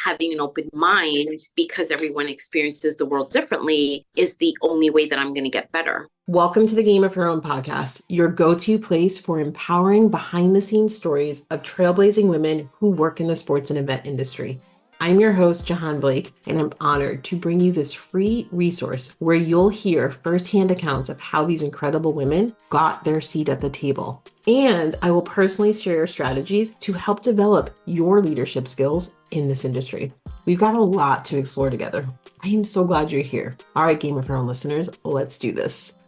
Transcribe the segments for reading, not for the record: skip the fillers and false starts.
having an open mind, because everyone experiences the world differently, is the only way that I'm going to get better. Welcome to the Game of Her Own podcast, your go-to place for empowering behind-the-scenes stories of trailblazing women who work in the sports and event industry. I'm your host, Jahaan Blake, and I'm honored to bring you this free resource where you'll hear firsthand accounts of how these incredible women got their seat at the table. And I will personally share strategies to help develop your leadership skills in this industry. We've got a lot to explore together. I am so glad you're here. All right, Game of Her Own listeners, let's do this.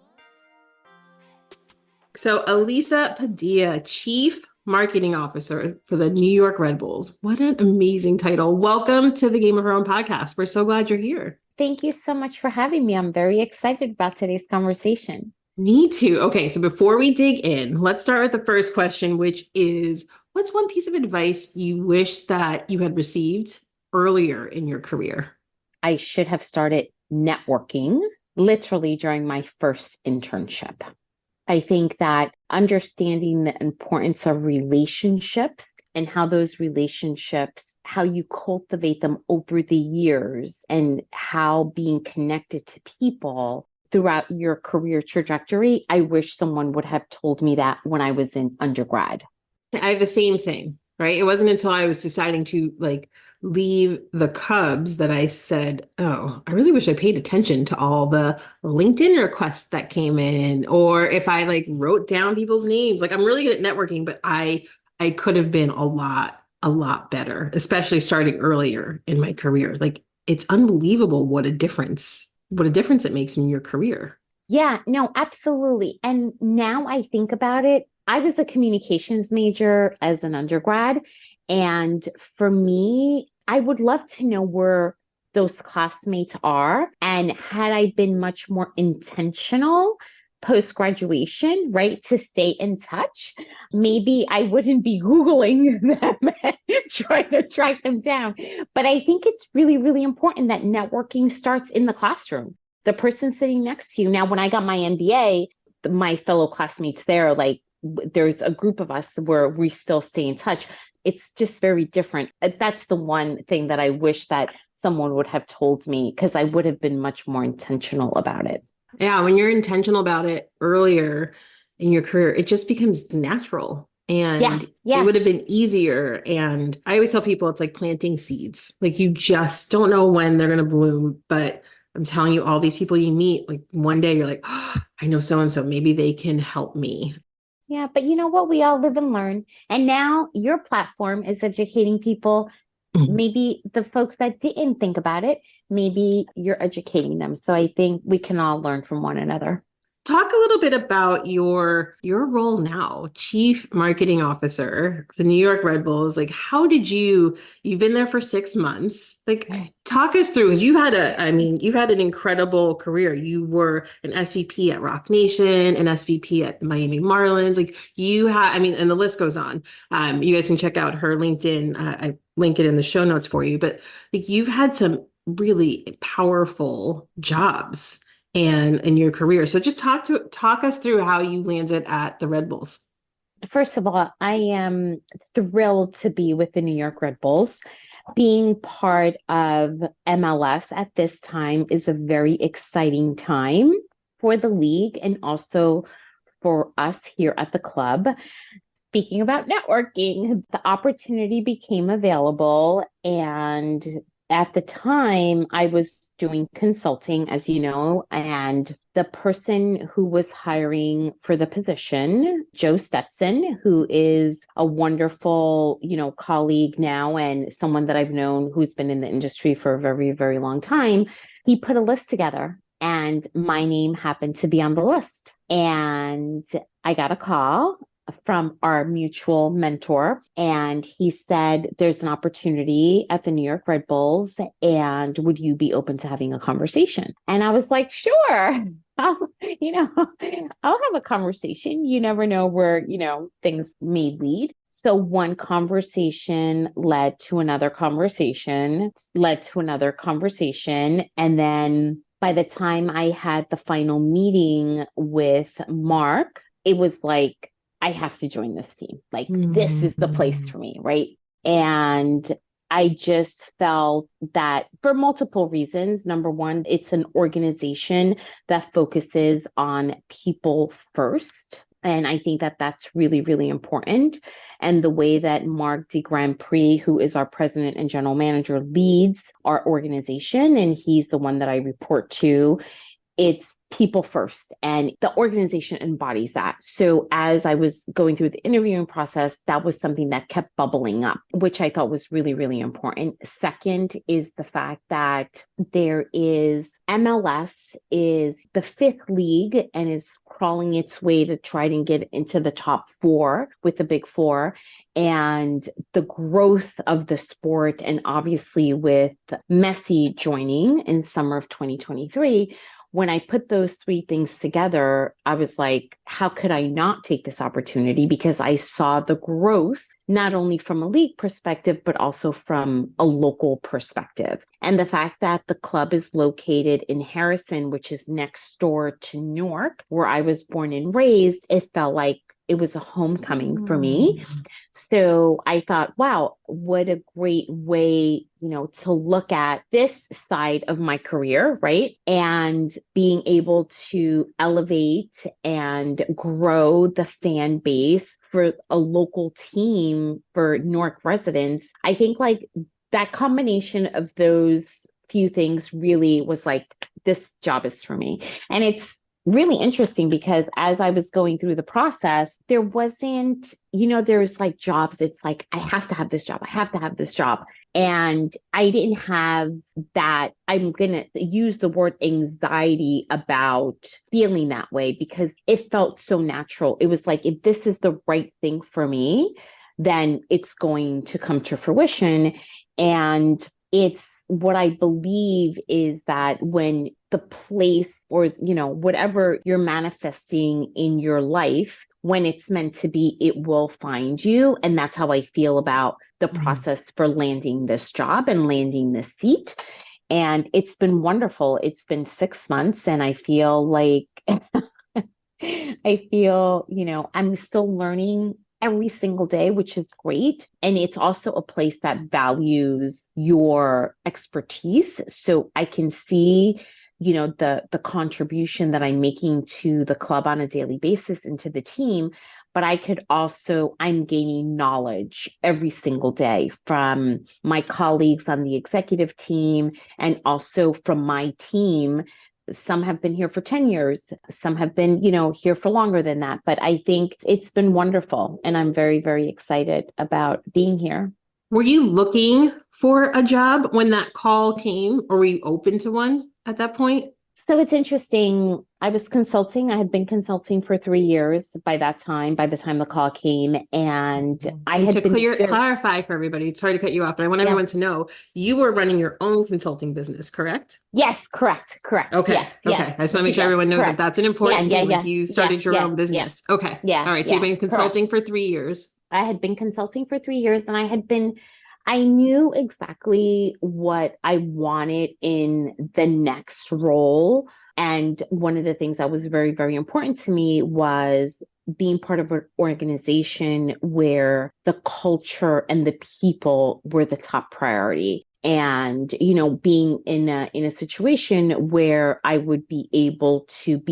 So Elisa Padilla, Chief Marketing Officer for the New York Red Bulls. What an amazing title. Welcome to the Game of Her Own podcast. We're so glad you're here. Thank you so much for having me. I'm very excited about today's conversation. Me too. Okay, so before we dig in, let's start with the first question, which is, what's one piece of advice you wish that you had received earlier in your career? I should have started networking literally during my first internship. I think that understanding the importance of relationships and how those relationships, how you cultivate them over the years, and how being connected to people throughout your career trajectory, I wish someone would have told me that when I was in undergrad. I have the same thing, right? It wasn't until I was deciding to leave the Cubs that I said, oh, I really wish I paid attention to all the LinkedIn requests that came in, or if I wrote down people's names. I'm really good at networking, but I could have been a lot better, especially starting earlier in my career. It's unbelievable what a difference it makes in your career. Yeah, no, absolutely. And now I think about it, I was a communications major as an undergrad. And for me, I would love to know where those classmates are. And had I been much more intentional post-graduation, right, to stay in touch, maybe I wouldn't be Googling them, trying to track them down. But I think it's really, really important that networking starts in the classroom. The person sitting next to you. Now, when I got my MBA, my fellow classmates there, there's a group of us where we still stay in touch. It's just very different. That's the one thing that I wish that someone would have told me, because I would have been much more intentional about it. Yeah, when you're intentional about it earlier in your career, it just becomes natural. And yeah. It would have been easier. And I always tell people it's like planting seeds. You just don't know when they're going to bloom. But I'm telling you, all these people you meet, one day you're like, oh, I know so-and-so, maybe they can help me. Yeah, but you know what? We all live and learn. And now your platform is educating people. Maybe the folks that didn't think about it, maybe you're educating them. So I think we can all learn from one another. Talk a little bit about your role now, Chief Marketing Officer, the New York Red Bulls. You've been there for 6 months. Talk us through, because you've had an incredible career. You were an SVP at Rock Nation, an SVP at the Miami Marlins. And the list goes on. You guys can check out her LinkedIn. I link it in the show notes for you. But you've had some really powerful jobs and in your career. So just talk us through how you landed at the Red Bulls. First of all, I am thrilled to be with the New York Red Bulls. Being part of MLS at this time is a very exciting time for the league and also for us here at the club. Speaking about networking, the opportunity became available, and at the time, I was doing consulting, as you know, and the person who was hiring for the position, Joe Stetson, who is a wonderful, colleague now and someone that I've known who's been in the industry for a very, very long time, he put a list together and my name happened to be on the list. And I got a call from our mutual mentor. And he said, there's an opportunity at the New York Red Bulls, and would you be open to having a conversation? And I was like, sure, I'll have a conversation. You never know where, things may lead. So one conversation led to another conversation, And then by the time I had the final meeting with Mark, it was like, I have to join this team. This is the place for me, right? And I just felt that for multiple reasons. Number one, it's an organization that focuses on people first. And I think that that's really, really important. And the way that Mark de Grand Prix, who is our president and general manager, leads our organization, and he's the one that I report to, it's people first, and the organization embodies that. So as I was going through the interviewing process, that was something that kept bubbling up, which I thought was really, really important. Second is the fact that there is MLS is the fifth league and is crawling its way to try and get into the top four with the big four. And the growth of the sport, and obviously with Messi joining in summer of 2023, when I put those three things together, I was like, how could I not take this opportunity? Because I saw the growth, not only from a league perspective, but also from a local perspective. And the fact that the club is located in Harrison, which is next door to Newark, where I was born and raised, it felt like it was a homecoming for me. So I thought, wow, what a great way, to look at this side of my career, right? And being able to elevate and grow the fan base for a local team for Newark residents. I think like that combination of those few things really was like, this job is for me. And it's really interesting because as I was going through the process, there wasn't, there's like jobs. It's like, I have to have this job. I have to have this job. And I didn't have that. I'm going to use the word anxiety about feeling that way because it felt so natural. It was like, if this is the right thing for me, then it's going to come to fruition. And it's what I believe is that when the place or, whatever you're manifesting in your life, when it's meant to be, it will find you. And that's how I feel about the process for landing this job and landing this seat. And it's been wonderful. It's been 6 months and I feel like, I'm still learning every single day, which is great. And it's also a place that values your expertise. So I can see, the contribution that I'm making to the club on a daily basis and to the team. But I'm gaining knowledge every single day from my colleagues on the executive team and also from my team. Some have been here for 10 years. Some have been, here for longer than that. But I think it's been wonderful. And I'm very, very excited about being here. Were you looking for a job when that call came, or were you open to one at that point? So it's interesting. I was consulting. I had been consulting for 3 years by the time the call came. And clarify for everybody, sorry to cut you off, but I want everyone to know you were running your own consulting business, correct? Yes, correct. Okay. Yes, okay. Yes. I just want to make sure everyone knows that that's an important thing. Like you started your own business. Yeah. Okay. Yeah. All right. So you've been consulting for 3 years. I had been consulting for 3 years and I knew exactly what I wanted in the next role. And one of the things that was very, very important to me was being part of an organization where the culture and the people were the top priority. And, being in a situation where I would be able to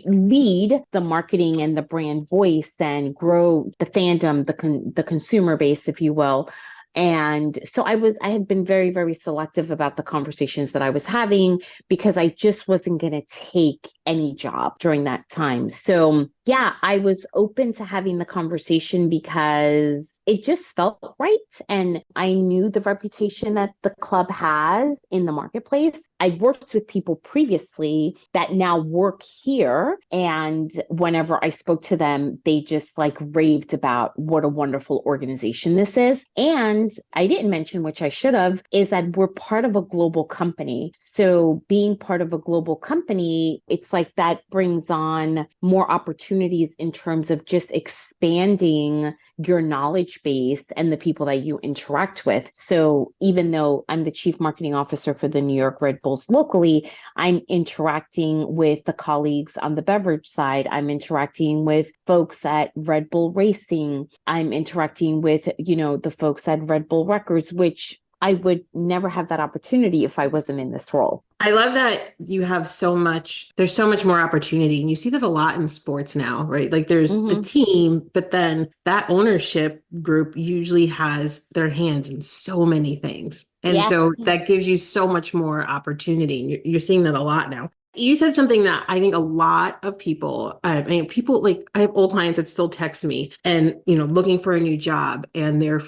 lead the marketing and the brand voice and grow the fandom, the consumer base, if you will. And so I had been very, very selective about the conversations that I was having because I just wasn't going to take any job during that time. So yeah, I was open to having the conversation because it just felt right. And I knew the reputation that the club has in the marketplace. I worked with people previously that now work here. And whenever I spoke to them, they just like raved about what a wonderful organization this is. And I didn't mention, which I should have, is that we're part of a global company. So being part of a global company, it's like that brings on more opportunities in terms of just expanding your knowledge base and the people that you interact with. So even though I'm the chief marketing officer for the New York Red Bulls locally, I'm interacting with the colleagues on the beverage side. I'm interacting with folks at Red Bull Racing. I'm interacting with, the folks at Red Bull Records, which I would never have that opportunity if I wasn't in this role. I love that you have there's so much more opportunity. And you see that a lot in sports now, right? Like there's the team, but then that ownership group usually has their hands in so many things. And so that gives you so much more opportunity. And you're seeing that a lot now. You said something that I think a lot of people, people like I have old clients that still text me and, looking for a new job, and their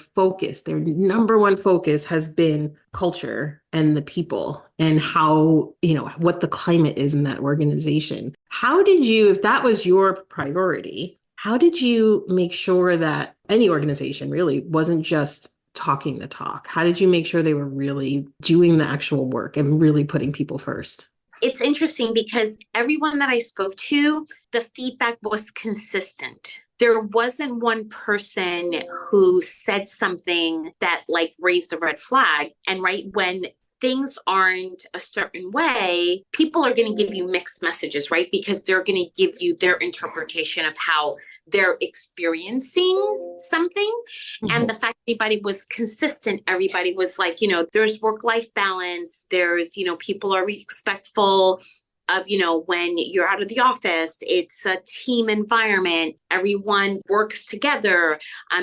number one focus has been culture and the people and how, what the climate is in that organization. How did you, if that was your priority, how did you make sure that any organization really wasn't just talking the talk? How did you make sure they were really doing the actual work and really putting people first? It's interesting because everyone that I spoke to, the feedback was consistent. There wasn't one person who said something that raised a red flag. And right when things aren't a certain way, people are going to give you mixed messages, right? Because they're going to give you their interpretation of how they're experiencing something. And the fact everybody was consistent, everybody was like, there's work-life balance, there's, people are respectful of, when you're out of the office, it's a team environment, everyone works together,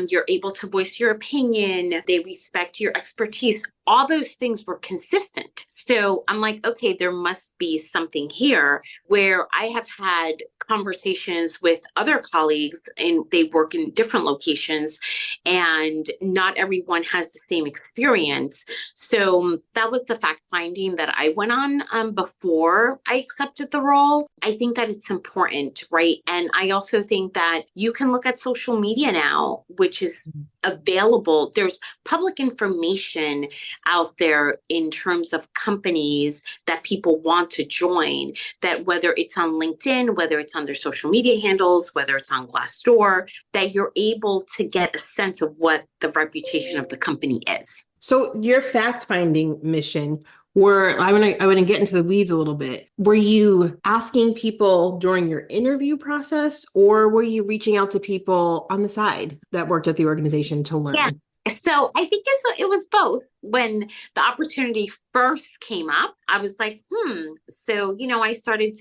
you're able to voice your opinion, they respect your expertise. All those things were consistent. So I'm like, okay, there must be something here, where I have had conversations with other colleagues and they work in different locations and not everyone has the same experience. So that was the fact finding that I went on before I accepted the role. I think that it's important, right? And I also think that you can look at social media now, which is available. There's public information out there in terms of companies that people want to join, that whether it's on LinkedIn, whether it's on their social media handles, whether it's on Glassdoor, that you're able to get a sense of what the reputation of the company is. So your fact-finding mission, I want to get into the weeds a little bit. Were you asking people during your interview process, or were you reaching out to people on the side that worked at the organization to learn? Yeah. So I think it was both. When the opportunity first came up, I was like, So, I started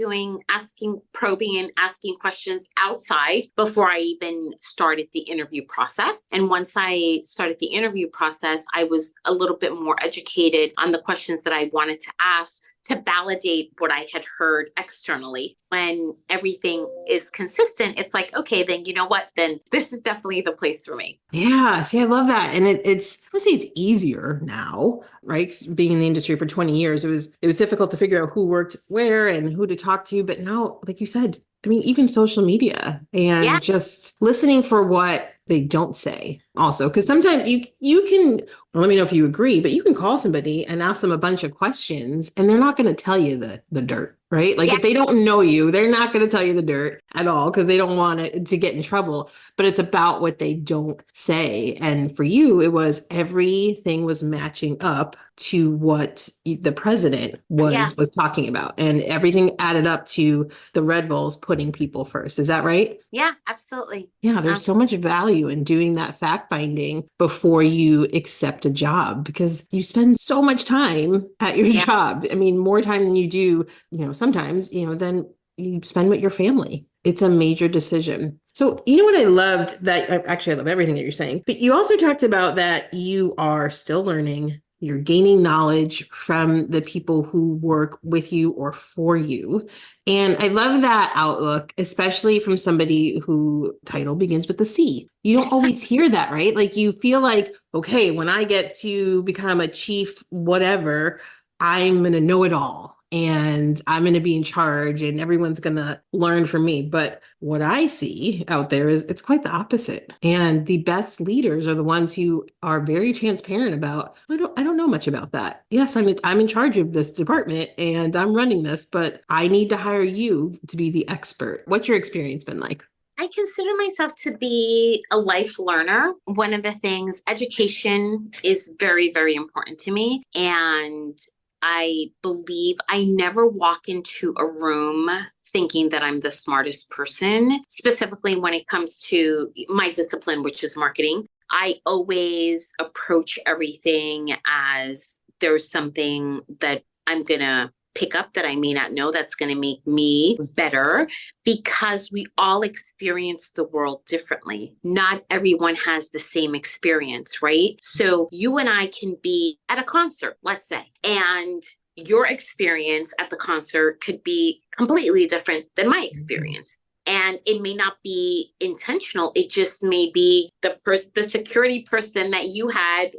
probing and asking questions outside before I even started the interview process. And once I started the interview process, I was a little bit more educated on the questions that I wanted to ask to validate what I had heard externally. When everything is consistent, it's like, okay, then you know what? Then this is definitely the place for me. Yeah. See, I love that. And I would say it's easier now, right? Being in the industry for 20 years, it was difficult to figure out who worked where and who to talk to. But now, like you said, even social media and just listening for what they don't say also, because sometimes you can, well, let me know if you agree, but you can call somebody and ask them a bunch of questions and they're not going to tell you the dirt, right? If they don't know you, they're not going to tell you the dirt at all because they don't want it to get in trouble, but it's about what they don't say. And for you, it was everything was matching up to what the president was talking about, and everything added up to the Red Bulls putting people first. Is that right? Yeah, absolutely. Yeah, there's so much value in doing that fact finding before you accept a job, because you spend so much time at your job. More time than you do, sometimes, then you spend with your family. It's a major decision. So, what I loved I love everything that you're saying, but you also talked about that you are still learning. You're gaining knowledge from the people who work with you or for you. And I love that outlook, especially from somebody who title begins with the C. You don't always hear that, right? You feel like, okay, when I get to become a chief, whatever, I'm going to know it all. And I'm going to be in charge and everyone's going to learn from me. But what I see out there is it's quite the opposite. And the best leaders are the ones who are very transparent about, I don't know much about that. Yes, I'm in charge of this department and I'm running this, but I need to hire you to be the expert. What's your experience been like? I consider myself to be a life learner. One of the things, education is very, very important to me. And I believe I never walk into a room thinking that I'm the smartest person, specifically when it comes to my discipline, which is marketing. I always approach everything as there's something that I'm going to pick up that I may not know that's going to make me better, because we all experience the world differently. Not everyone has the same experience, right? So you and I can be at a concert, let's say, and your experience at the concert could be completely different than my experience. And it may not be intentional. It just may be the security person that you had,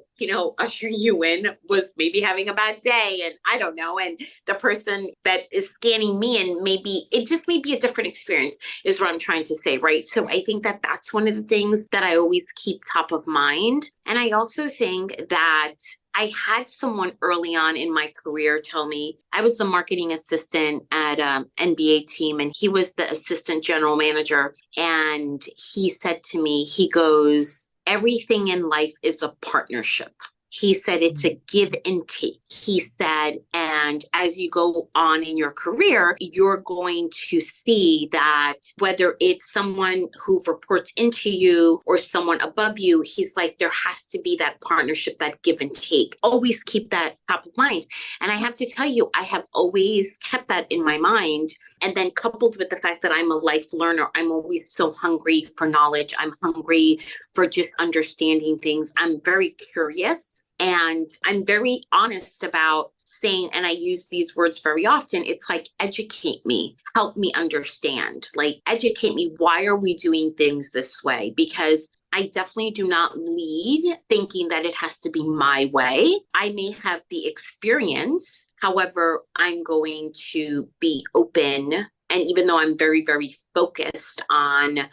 usher you in was maybe having a bad day. And I don't know. And the person that is scanning me, and it just may be a different experience is what I'm trying to say, right? So I think that that's one of the things that I always keep top of mind. And I also think that I had someone early on in my career tell me, I was the marketing assistant at an NBA team, and he was the assistant general manager. And he said to me, he goes, everything in life is a partnership. He said, it's a give and take. He said, and as you go on in your career, you're going to see that whether it's someone who reports into you or someone above you, he's like, there has to be that partnership, that give and take. Always keep that top of mind. And I have to tell you, I have always kept that in my mind. And then coupled with the fact that I'm a life learner, I'm always so hungry for knowledge. I'm hungry for just understanding things. I'm very curious, and I'm very honest about saying, and I use these words very often, it's like, educate me, help me understand, like educate me. Why are we doing things this way? Because I definitely do not lead thinking that it has to be my way. I may have the experience. However, I'm going to be open. And even though I'm very, very focused on,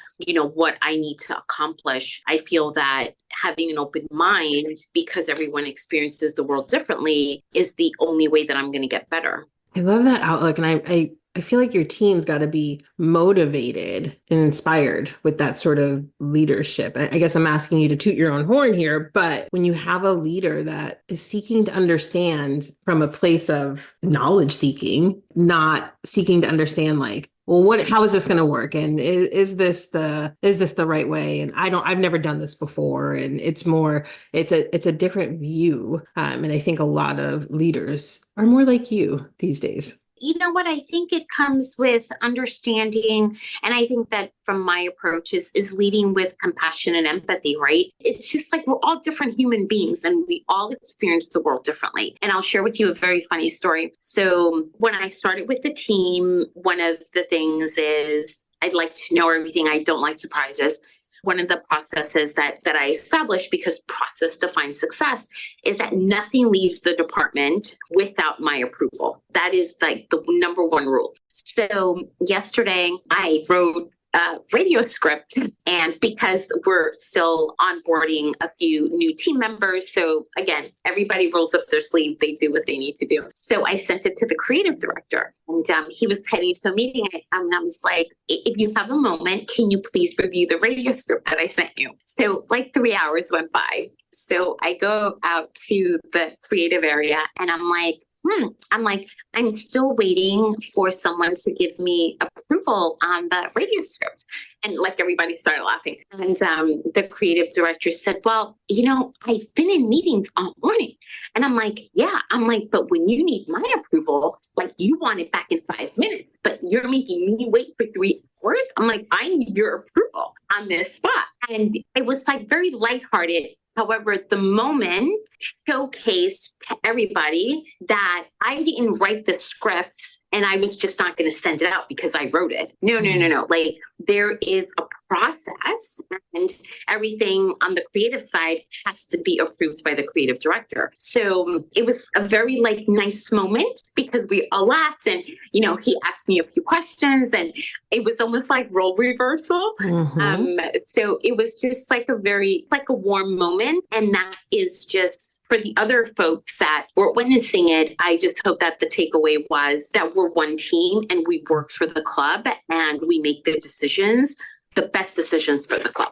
what I need to accomplish, I feel that having an open mind, because everyone experiences the world differently, is the only way that I'm going to get better. I love that outlook. And I feel like your team's got to be motivated and inspired with that sort of leadership. I guess I'm asking you to toot your own horn here, but when you have a leader that is seeking to understand from a place of knowledge seeking, not seeking to understand like, well, how is this going to work? And is this the right way? And I've never done this before. And it's a different view. And I think a lot of leaders are more like you these days. You know what? I think it comes with understanding. And I think that from my approach is leading with compassion and empathy, right? It's just like we're all different human beings and we all experience the world differently. And I'll share with you a very funny story. So when I started with the team, one of the things is I'd like to know everything. I don't like surprises. One of the processes that I established, because process defines success, is that nothing leaves the department without my approval. That is like the number one rule. So yesterday I wrote a radio script, and because we're still onboarding a few new team members, so again, everybody rolls up their sleeve, they do what they need to do. So I sent it to the creative director, and he was heading to a meeting, and I was like, if you have a moment, can you please review the radio script that I sent you? So like 3 hours went by. So I go out to the creative area, and I'm like, I'm still waiting for someone to give me approval on the radio script. And like everybody started laughing. And the creative director said, well, I've been in meetings all morning. And I'm like, yeah, but when you need my approval, like you want it back in 5 minutes, but you're making me wait for 3 hours. I'm like, I need your approval on this spot. And it was like very lighthearted. However, the moment showcased to everybody that I didn't write the script and I was just not going to send it out because I wrote it. No. Like there is a process, and everything on the creative side has to be approved by the creative director. So it was a very nice moment because we all laughed, and he asked me a few questions, and it was almost like role reversal. Mm-hmm. So it was just like a warm moment, and that is just for the other folks that were witnessing it. I just hope that the takeaway was that we're one team and we work for the club and we make the best decisions for the club.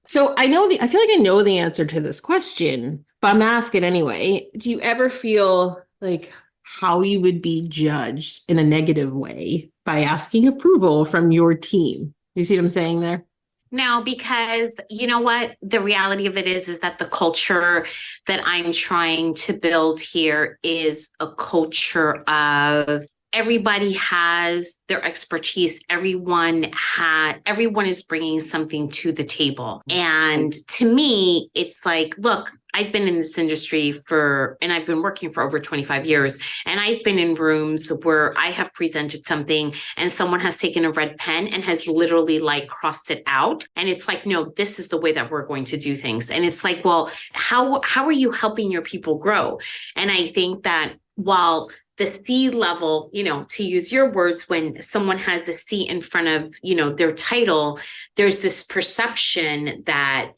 So I feel like I know the answer to this question, but I'm asking anyway. Do you ever feel like how you would be judged in a negative way by asking approval from your team? You see what I'm saying there? No, because you know what? The reality of it is that the culture that I'm trying to build here is a culture of everybody has their expertise. Everyone is bringing something to the table. And to me, it's like, look, I've been in this industry and I've been working for over 25 years. And I've been in rooms where I have presented something and someone has taken a red pen and has literally like crossed it out. And it's like, no, this is the way that we're going to do things. And it's like, well, how are you helping your people grow? And I think that while the C level, to use your words, when someone has a C in front of, their title, there's this perception that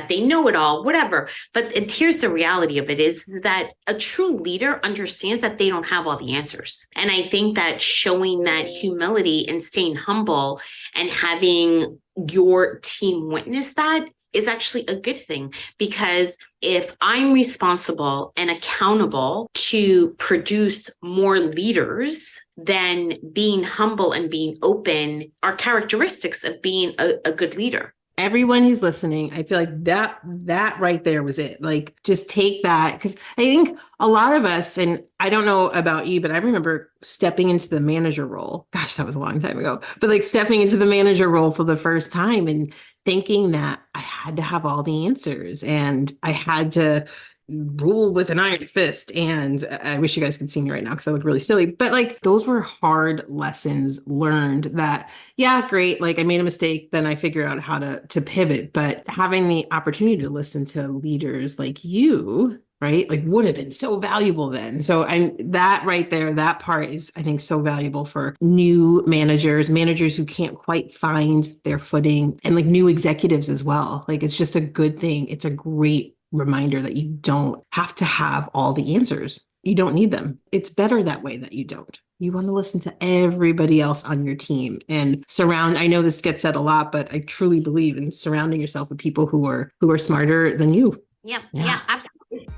they know it all, whatever. But here's the reality of it is that a true leader understands that they don't have all the answers. And I think that showing that humility and staying humble and having your team witness that is actually a good thing, because if I'm responsible and accountable to produce more leaders, then being humble and being open are characteristics of being a good leader. Everyone who's listening, I feel like that right there was it. Like, just take that, because I think a lot of us, and I don't know about you, but I remember stepping into the manager role. Gosh, that was a long time ago. But like stepping into the manager role for the first time and thinking that I had to have all the answers and I had to rule with an iron fist. And I wish you guys could see me right now because I look really silly. But like, those were hard lessons learned that, yeah, great. Like, I made a mistake, then I figured out how to pivot. But having the opportunity to listen to leaders like you, right, like, would have been so valuable then. So that right there, that part is, I think, so valuable for new managers who can't quite find their footing, and like new executives as well. Like, it's just a good thing. It's a great reminder that you don't have to have all the answers. You don't need them. It's better that way that you don't. You want to listen to everybody else on your team and I know this gets said a lot, but I truly believe in surrounding yourself with people who are smarter than you. Yeah, absolutely.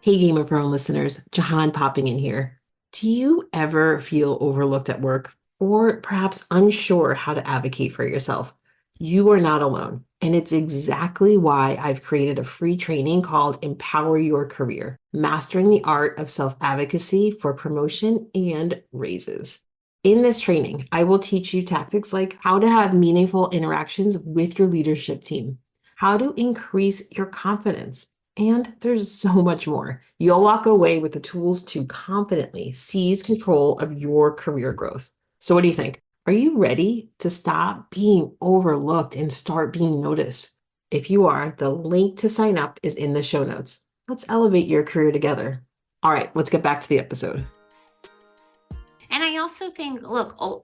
Hey, Game of Thrones listeners, Jahaan popping in here. Do you ever feel overlooked at work, or perhaps unsure how to advocate for yourself? You are not alone. And it's exactly why I've created a free training called Empower Your Career, Mastering the Art of Self-Advocacy for Promotion and Raises. In this training, I will teach you tactics like how to have meaningful interactions with your leadership team, how to increase your confidence, and there's so much more. You'll walk away with the tools to confidently seize control of your career growth. So what do you think? Are you ready to stop being overlooked and start being noticed? If you are, the link to sign up is in the show notes. Let's elevate your career together. All right, let's get back to the episode. And I also think,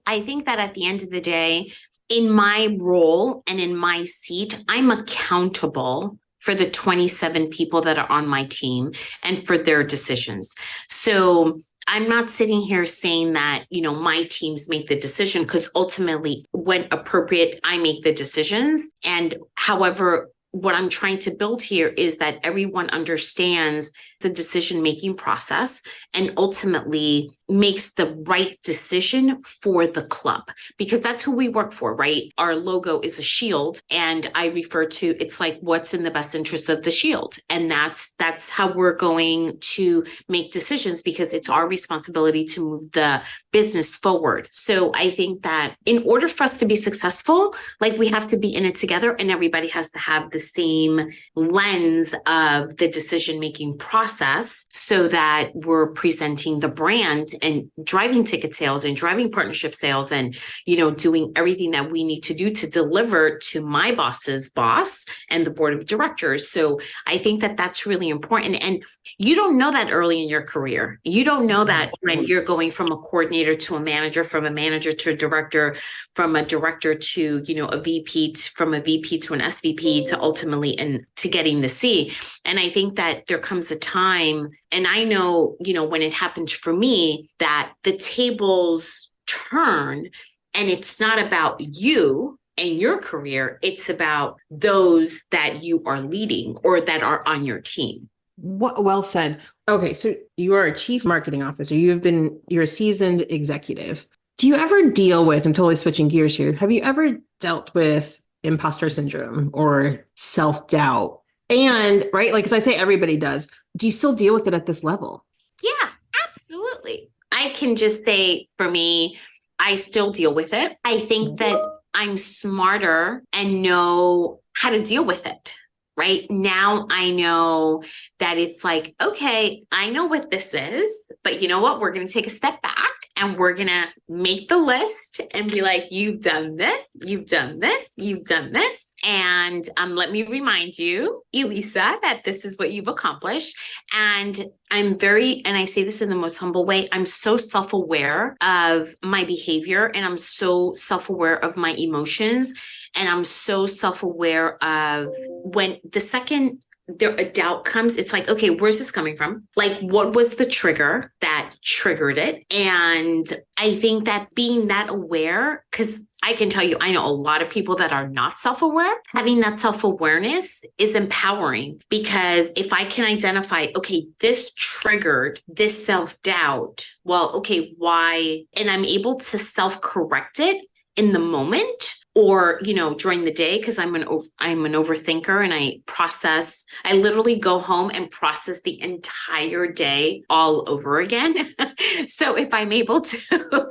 I think that at the end of the day, in my role and in my seat, I'm accountable for the 27 people that are on my team and for their decisions. So I'm not sitting here saying that, my teams make the decision, because ultimately, when appropriate, I make the decisions. And however, what I'm trying to build here is that everyone understands the decision-making process and ultimately makes the right decision for the club, because that's who we work for, right? Our logo is a shield, and I refer to it's like what's in the best interest of the shield. And that's how we're going to make decisions, because it's our responsibility to move the business forward. So I think that in order for us to be successful, like, we have to be in it together, and everybody has to have the same lens of the decision-making process, so that we're presenting the brand and driving ticket sales and driving partnership sales and, doing everything that we need to do to deliver to my boss's boss and the board of directors. So I think that that's really important. And you don't know that early in your career. You don't know that when you're going from a coordinator to a manager, from a manager to a director, from a director to, a VP, from a VP to an SVP, to ultimately and to getting the C. And I think that there comes a time, and I know, when it happened for me, that the tables turn, and it's not about you and your career, it's about those that you are leading or that are on your team. Well said. Okay, so you are a chief marketing officer. You're a seasoned executive. Do you ever deal with, I'm totally switching gears here, have you ever dealt with imposter syndrome or self-doubt, and right, like, as I say, everybody does. Do you still deal with it at this level? Yeah, absolutely. I can just say for me, I still deal with it. I think that I'm smarter and know how to deal with it. Right now, I know that it's like, okay, I know what this is, but you know what? We're going to take a step back and we're going to make the list and be like, you've done this, you've done this, you've done this. And let me remind you, Elisa, that this is what you've accomplished. And and I say this in the most humble way, I'm so self-aware of my behavior and I'm so self-aware of my emotions. And I'm so self-aware of when the second a doubt comes, it's like, okay, where's this coming from? Like, what was the trigger that triggered it? And I think that being that aware, because I can tell you, I know a lot of people that are not self-aware. Having that self-awareness is empowering, because if I can identify, okay, this triggered this self-doubt, well, okay, why? And I'm able to self-correct it in the moment, or, during the day, because I'm an overthinker and I literally go home and process the entire day all over again. So if I'm able to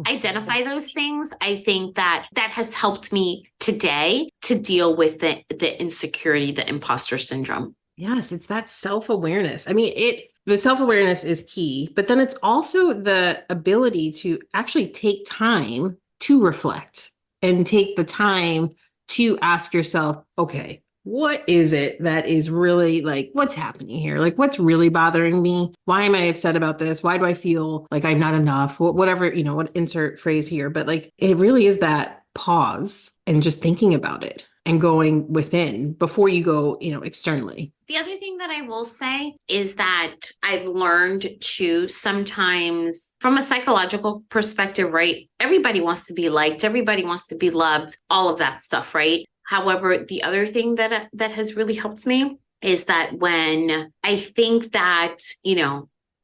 identify those things, I think that has helped me today to deal with the insecurity, the imposter syndrome. Yes, it's that self-awareness. I mean, the self-awareness is key, but then it's also the ability to actually take time to reflect and take the time to ask yourself, okay, what is it that is really, like, what's happening here? Like, what's really bothering me? Why am I upset about this? Why do I feel like I'm not enough? Whatever, what insert phrase here, but like, it really is that pause and just thinking about it and going within before you go, externally. The other thing that I will say is that I've learned to sometimes, from a psychological perspective, right? Everybody wants to be liked. Everybody wants to be loved, all of that stuff, right? However, the other thing that has really helped me is that when I think that,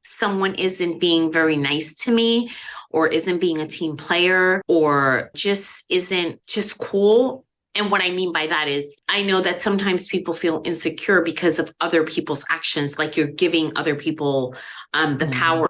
someone isn't being very nice to me, or isn't being a team player, or just isn't just cool. And what I mean by that is, I know that sometimes people feel insecure because of other people's actions, like you're giving other people the power.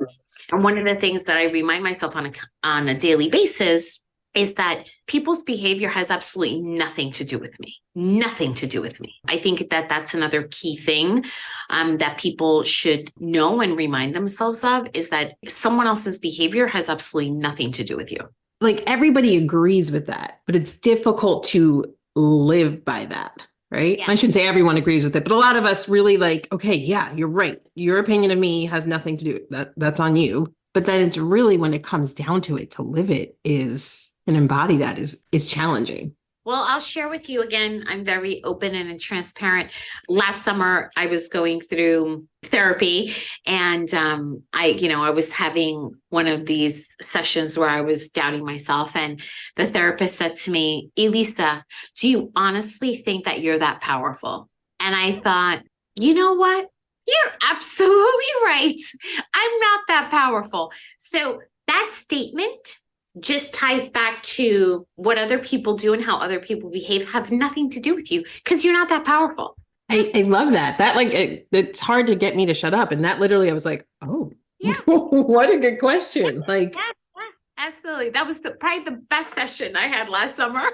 And one of the things that I remind myself on a daily basis is that people's behavior has absolutely nothing to do with me. Nothing to do with me. I think that that's another key thing that people should know and remind themselves of, is that someone else's behavior has absolutely nothing to do with you. Like, everybody agrees with that, but it's difficult to live by that, right? Yeah. I shouldn't say everyone agrees with it, but a lot of us really like, okay, yeah, you're right. Your opinion of me has nothing to do with that. That's on you. But then it's really, when it comes down to it, to live it is and embody that is challenging. Well, I'll share with you again. I'm very open and transparent. Last summer, I was going through therapy, and I was having one of these sessions where I was doubting myself, and the therapist said to me, Elisa, do you honestly think that you're that powerful? And I thought, you know what? You're absolutely right. I'm not that powerful. So that statement just ties back to what other people do and how other people behave have nothing to do with you, because you're not that powerful. I love that. That, like, it's hard to get me to shut up. And that literally, I was like, oh, yeah. What a good question. Like, yeah, absolutely. That was probably the best session I had last summer.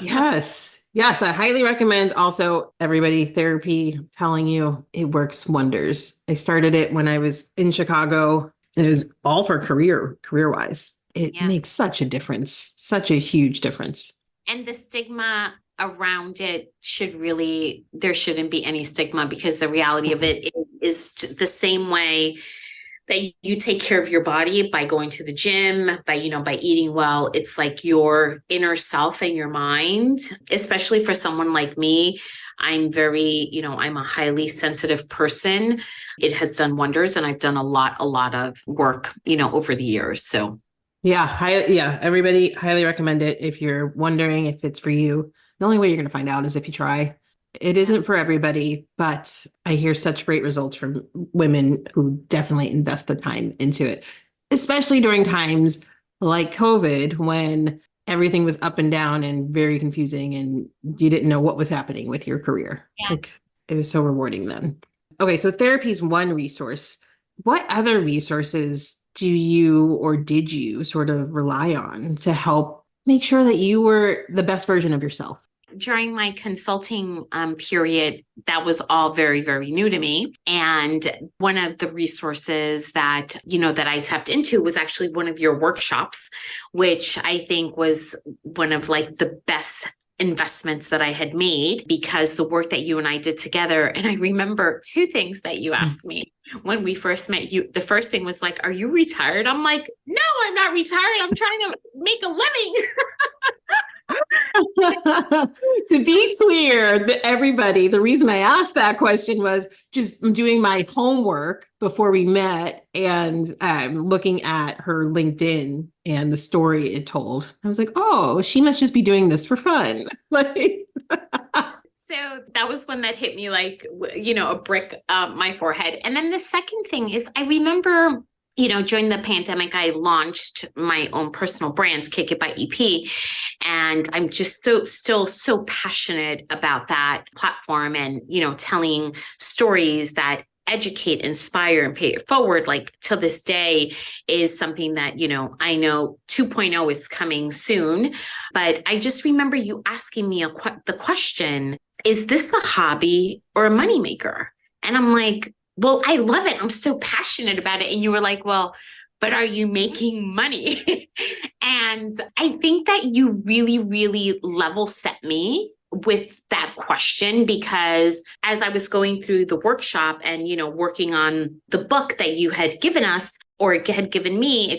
Yes. Yes. I highly recommend also, everybody, therapy. Telling you, it works wonders. I started it when I was in Chicago, and it was all for career-wise. It makes such a difference, such a huge difference. And the stigma around it there shouldn't be any stigma, because the reality of it is the same way that you take care of your body by going to the gym, by eating well. It's like your inner self and your mind, especially for someone like me. I'm I'm a highly sensitive person. It has done wonders, and I've done a lot of work, over the years. So everybody, highly recommend it. If you're wondering if it's for you, the only way you're going to find out is if you try. It isn't for everybody, but I hear such great results from women who definitely invest the time into it, especially during times like COVID, when everything was up and down and very confusing and you didn't know what was happening with your career. Yeah. Like it was so rewarding then. Okay, so therapy is one resource. What other resources do you or did you sort of rely on to help make sure that you were the best version of yourself? During my consulting period, that was all very, very new to me. And one of the resources that, that I tapped into was actually one of your workshops, which I think was one of like the best investments that I had made because the work that you and I did together. And I remember two things that you asked me when we first met. You, the first thing was like, "Are you retired?" I'm like, "No, I'm not retired. I'm trying to make a living." To be clear, everybody, the reason I asked that question was just doing my homework before we met and looking at her LinkedIn and the story it told. I was like, oh, she must just be doing this for fun. Like, so that was when that hit me like, a brick my forehead. And then the second thing is I remember during the pandemic, I launched my own personal brand, Kick It by EP. And I'm just still so passionate about that platform and, telling stories that educate, inspire, and pay it forward. Like to this day is something that, I know 2.0 is coming soon. But I just remember you asking me the question, is this a hobby or a moneymaker? And I'm like, well, I love it. I'm so passionate about it. And you were like, well, but are you making money? And I think that you really, really level set me with that question, because as I was going through the workshop and, working on the book that you had given us or had given me,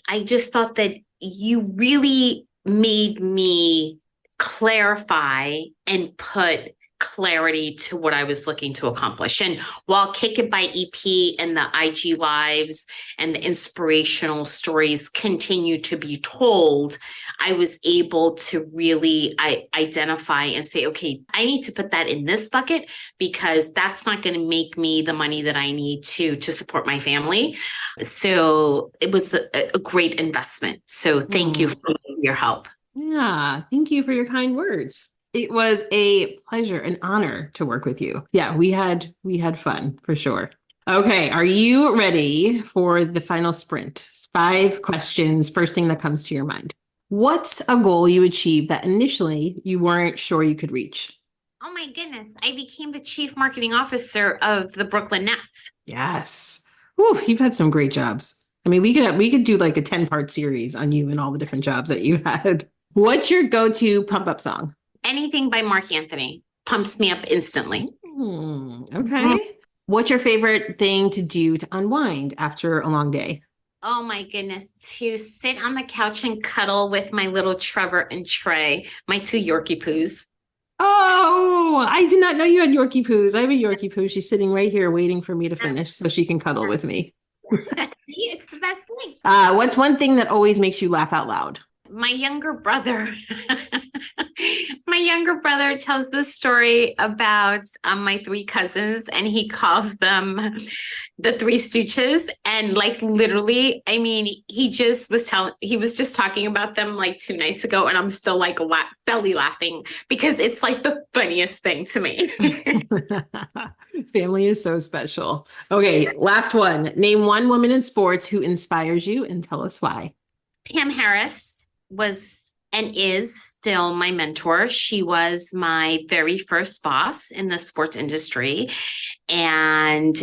I just thought that you really made me clarify and put clarity to what I was looking to accomplish. And while Kick It by EP and the IG lives and the inspirational stories continue to be told, I was able to really identify and say, okay, I need to put that in this bucket because that's not going to make me the money that I need to support my family. So it was a great investment. So thank you for your help. Yeah, thank you for your kind words. It was a pleasure, an honor to work with you. Yeah, we had fun for sure. Okay, are you ready for the final sprint? 5 questions, first thing that comes to your mind. What's a goal you achieved that initially you weren't sure you could reach? Oh my goodness, I became the chief marketing officer of the Brooklyn Nets. Yes. Whew, you've had some great jobs. I mean, we could do like a 10-part series on you and all the different jobs that you had. What's your go-to pump up song? Anything by Mark Anthony pumps me up instantly. Okay. What's your favorite thing to do to unwind after a long day? Oh my goodness, to sit on the couch and cuddle with my little Trevor and Trey, my 2 Yorkie poos. Oh, I did not know you had Yorkie poos. I have a Yorkie poo. She's sitting right here waiting for me to finish so she can cuddle with me. See, it's the best thing. What's one thing that always makes you laugh out loud? My younger brother. My younger brother tells this story about my 3 cousins, and he calls them the 3 Stooges. And like literally, I mean, he was just talking about them like 2 nights ago, and I'm still like belly laughing because it's like the funniest thing to me. Family is so special. Okay, last one. Name one woman in sports who inspires you and tell us why. Pam Harris was and is still my mentor. She was my very first boss in the sports industry. And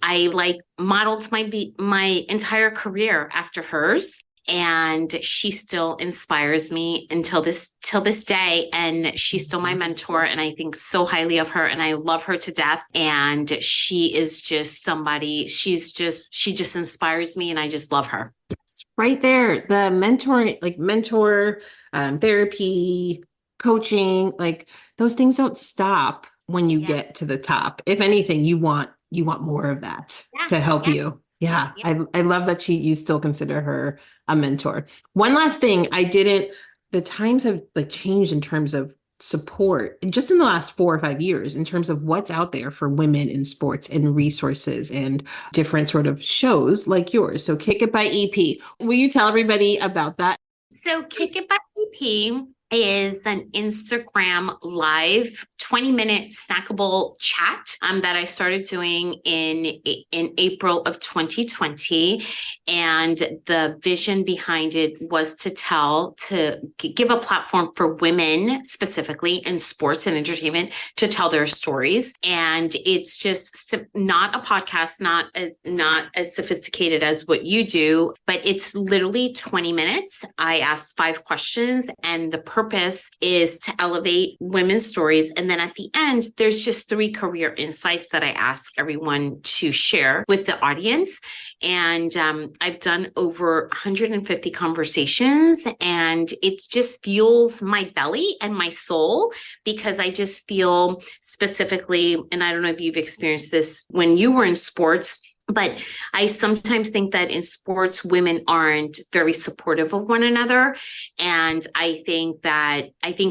I like modeled my entire career after hers. And she still inspires me until this day. And she's still my mentor. And I think so highly of her, and I love her to death. And she is just somebody, she just inspires me, and I just love her. Yes, right there. The mentor, therapy, coaching, like those things don't stop when you get to the top. If anything, you want more of that to help you. Yeah. I love that you still consider her a mentor. One last thing, the times have like changed in terms of support just in the last 4 or 5 years in terms of what's out there for women in sports and resources and different sort of shows like yours. So Kick It by EP. Will you tell everybody about that? So Kick It by EP is an Instagram live 20-minute snackable chat that I started doing in April of 2020. And the vision behind it was to give a platform for women, specifically in sports and entertainment, to tell their stories. And it's just not a podcast, not as sophisticated as what you do, but it's literally 20 minutes. I ask 5 questions, and the purpose is to elevate women's stories. And then at the end, there's just 3 career insights that I ask everyone to share with the audience. And I've done over 150 conversations, and it just fuels my belly and my soul, because I just feel specifically, and I don't know if you've experienced this when you were in sports, but I sometimes think that in sports, women aren't very supportive of one another. And I think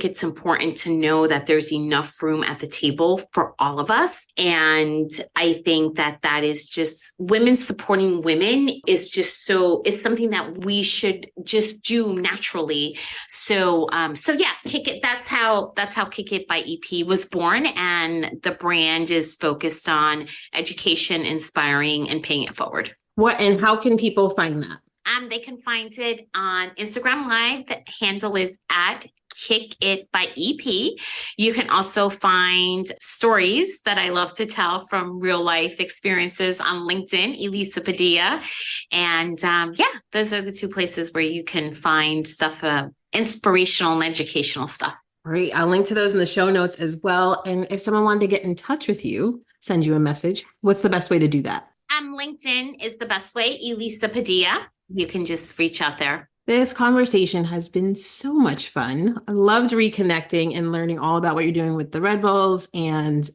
it's important to know that there's enough room at the table for all of us. And I think that is just, women supporting women is just it's something that we should just do naturally. So yeah, Kick It. That's how Kick It by EP was born. And the brand is focused on education, inspiring, and paying it forward. What and how can people find that? They can find it on Instagram Live. The handle is at Kick It by EP. You can also find stories that I love to tell from real life experiences on LinkedIn, Elisa Padilla. And those are the 2 places where you can find stuff, inspirational and educational stuff. Great. I'll link to those in the show notes as well. And if someone wanted to get in touch with you, send you a message, what's the best way to do that? LinkedIn is the best way, Elisa Padilla. You can just reach out there. This conversation has been so much fun. I loved reconnecting and learning all about what you're doing with the Red Bulls and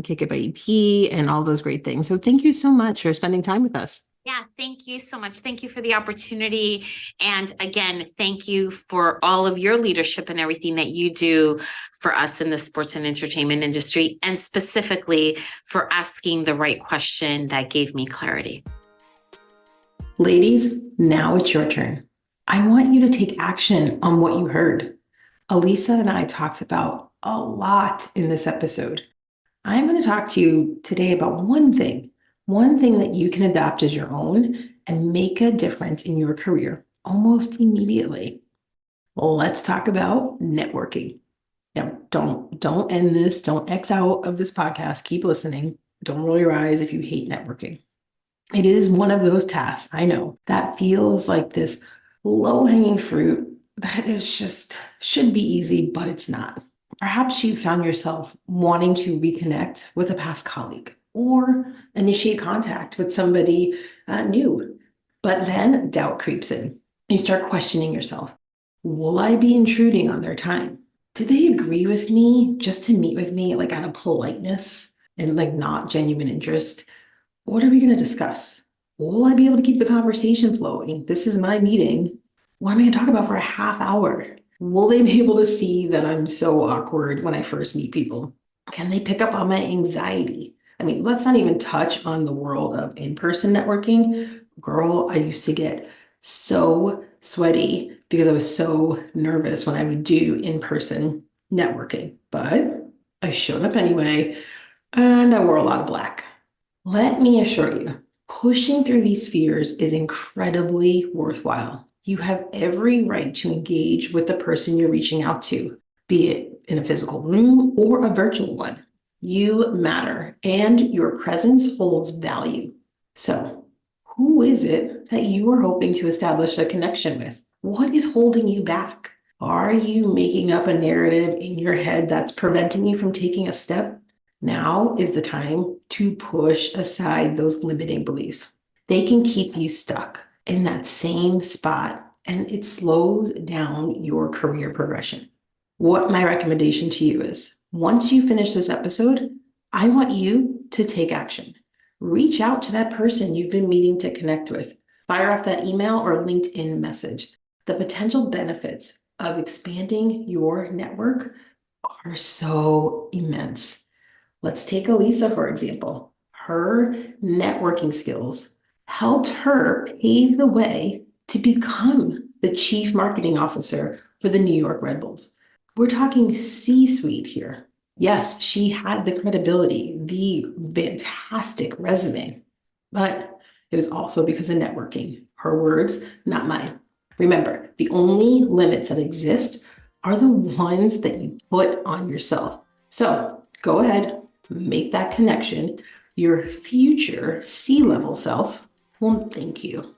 Kick It by EP and all those great things. So thank you so much for spending time with us. Yeah, thank you so much. Thank you for the opportunity. And again, thank you for all of your leadership and everything that you do for us in the sports and entertainment industry, and specifically for asking the right question that gave me clarity. Ladies, now it's your turn. I want you to take action on what you heard. Elisa and I talked about a lot in this episode. I'm going to talk to you today about one thing that you can adopt as your own and make a difference in your career almost immediately. Well, let's talk about networking. Now, don't end this. Don't X out of this podcast. Keep listening. Don't roll your eyes if you hate networking. It is one of those tasks, I know, that feels like this low-hanging fruit that is just should be easy, but it's not. Perhaps you found yourself wanting to reconnect with a past colleague or initiate contact with somebody new, but then doubt creeps in. You start questioning yourself. Will I be intruding on their time? Did they agree with me just to meet with me like out of politeness and like not genuine interest? What are we going to discuss? Will I be able to keep the conversation flowing? This is my meeting. What am I going to talk about for a half hour? Will they be able to see that I'm so awkward when I first meet people? Can they pick up on my anxiety? I mean, let's not even touch on the world of in-person networking. Girl, I used to get so sweaty because I was so nervous when I would do in-person networking, but I showed up anyway, and I wore a lot of black. Let me assure you, pushing through these fears is incredibly worthwhile. You have every right to engage with the person you're reaching out to, be it in a physical room or a virtual one. You matter, and your presence holds value. So, who is it that you are hoping to establish a connection with? What is holding you back? Are you making up a narrative in your head that's preventing you from taking a step? Now is the time to push aside those limiting beliefs. They can keep you stuck in that same spot, and it slows down your career progression. What my recommendation to you is, once you finish this episode, I want you to take action. Reach out to that person you've been meaning to connect with. Fire off that email or LinkedIn message. The potential benefits of expanding your network are so immense. Let's take Elisa, for example. Her networking skills helped her pave the way to become the chief marketing officer for the New York Red Bulls. We're talking C-suite here. Yes, she had the credibility, the fantastic resume, but it was also because of networking. Her words, not mine. Remember, the only limits that exist are the ones that you put on yourself. So go ahead, make that connection. Your future C-level self will thank you.